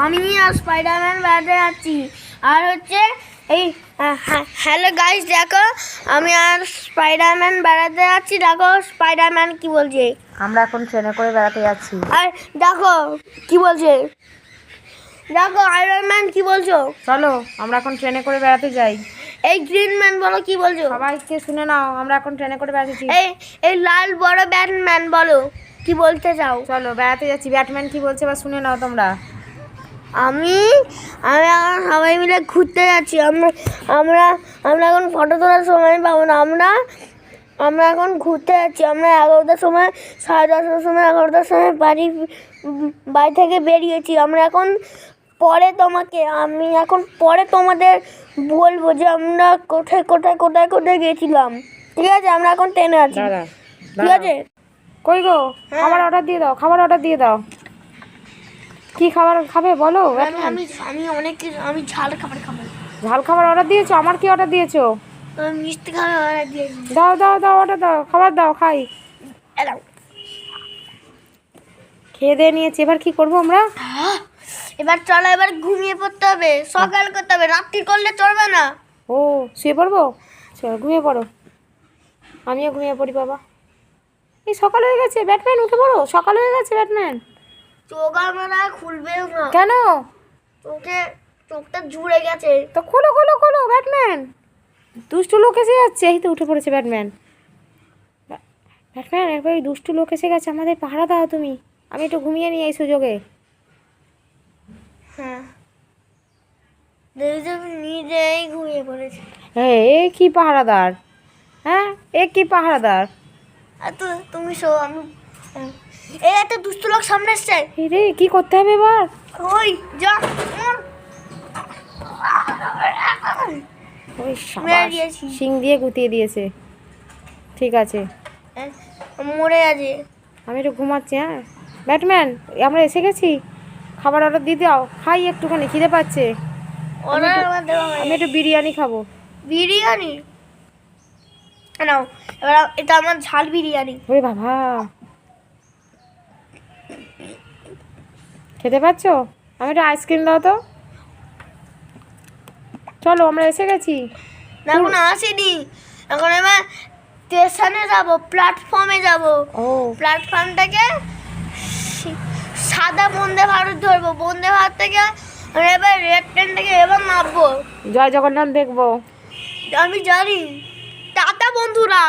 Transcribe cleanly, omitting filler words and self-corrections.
আমি আর স্পাইডারম্যান বেড়াতে যাচ্ছি। আর হচ্ছে এই হ্যালো গাইস, দেখো আমি আর স্পাইডারম্যান বেড়াতে যাচ্ছি। দেখো স্পাইডারম্যান কি বলছে। আমরা এখন ট্রেনে করে বেড়াতে যাচ্ছি। আর দেখো কি বলছে, দেখো আয়রন ম্যান কি বলছো। চলো আমরা এখন ট্রেনে করে বেড়াতে যাই। এই গ্রিন ম্যান বলো কি বলছো। সবাইকে শুনে নাও, আমরা এখন ট্রেনে করে বেড়াতে যাচ্ছি। এই লাল বড় ব্যাটম্যান বলো কি বলতে চাও। চলো বেড়াতে যাচ্ছি। ব্যাটম্যান কি বলছে বা শুনে নাও তোমরা। আমি এখন সবাই মিলে ঘুরতে যাচ্ছি। আমরা এখন ফটো তোলার সময় পাবো না। আমরা এখন ঘুরতে যাচ্ছি। আমরা 11টার সময়, 10:30টার সময়, 11টার সময় বাড়ি থেকে বেরিয়েছি। আমি এখন পরে তোমাদের বলবো যে আমরা কোথায় কোথায় কোথায় কোথায় গেছিলাম। ঠিক আছে, আমরা এখন ট্রেনে আছি। ঠিক আছে, কই গো, খাবার অর্ডার দিয়ে দাও, খাবার অর্ডার দিয়ে দাও। কি খাবার খাবে বলো। আমি অনেক কিছু, আমি ঝাল খাবার খাবো। ঝাল খাবার অর্ডার দিয়েছো? আমার কি অর্ডার দিয়েছো? মিষ্টি খাবার অর্ডার দিয়েছি। দাও দাও দাও, অর্ডার দাও, খাবার দাও, খাই। খেয়ে দিয়ে নিয়েছি, এবার কি করবো আমরা? এবার চলো, এবার ঘুমিয়ে পড়তে হবে, সকাল করতে হবে, রাত্রি করলে চলবে না। ও শুয়ে পড়বো? চলো ঘুমিয়ে পড়ো, আমিও ঘুমিয়ে পড়ি বাবা। এই সকাল হয়ে গেছে, ব্যাটম্যান উঠে পড়ো, সকাল হয়ে গেছে ব্যাটম্যান। চোখ আমার আর খুলবেও না। কেন? চোখটা জুড়ে গেছে। তো খোলো খোলো খোলো ব্যাটম্যান, দুষ্টু লোক এসে যাচ্ছে। এই তো উঠে পড়েছে ব্যাটম্যান। ব্যাটম্যান একবার এই দুষ্টু লোক এসে গেছে, আমাদের পাহারা দাও তুমি। আমি একটু ঘুমিয়ে নিই এই সুযোগে। হ্যাঁ, নিজেই ঘুমিয়ে পড়েছে। হ্যাঁ, এ কি পাহারাদার? হ্যাঁ, এ কি পাহারাদার? আর তো তুমি শো, আমি এই একটা দুষ্ট লোক সামনে এসছে। এই রে, কি করতে হবে এবার? ওই যা, ওই সাবাস, শিং দিয়ে গুতিয়ে দিয়েছে। ঠিক আছে, মরে আছে। আমি একটু ঘুমাচ্ছি। হ্যাঁ ব্যাটম্যান, আমরা এসে গেছি। খাবার অর্ডার দিয়ে দাও, খাই একটুখানি, খিদে পাচ্ছে। আমি একটু বিরিয়ানি খাবো। বিরিয়ানি নাও, এবার এটা আমার ঝাল বিরিয়ানি। ওরে বাবা, খেতে পাচ্ছো? আমি একটু আইসক্রিম দাও তো। চলো আমরা এসে গেছি। এখন আসিনি, এখন এবার স্টেশনে যাবো, প্ল্যাটফর্মে যাবো। ও, প্ল্যাটফর্ম থেকে সাদা বন্দে ভারত ধরবো, বন্দে ভারত থেকে এবার রেড ট্রেন থেকে এবার নামবো। জয় জগন্নাথ দেখবো। আমি জানি। টাটা বন্ধুরা।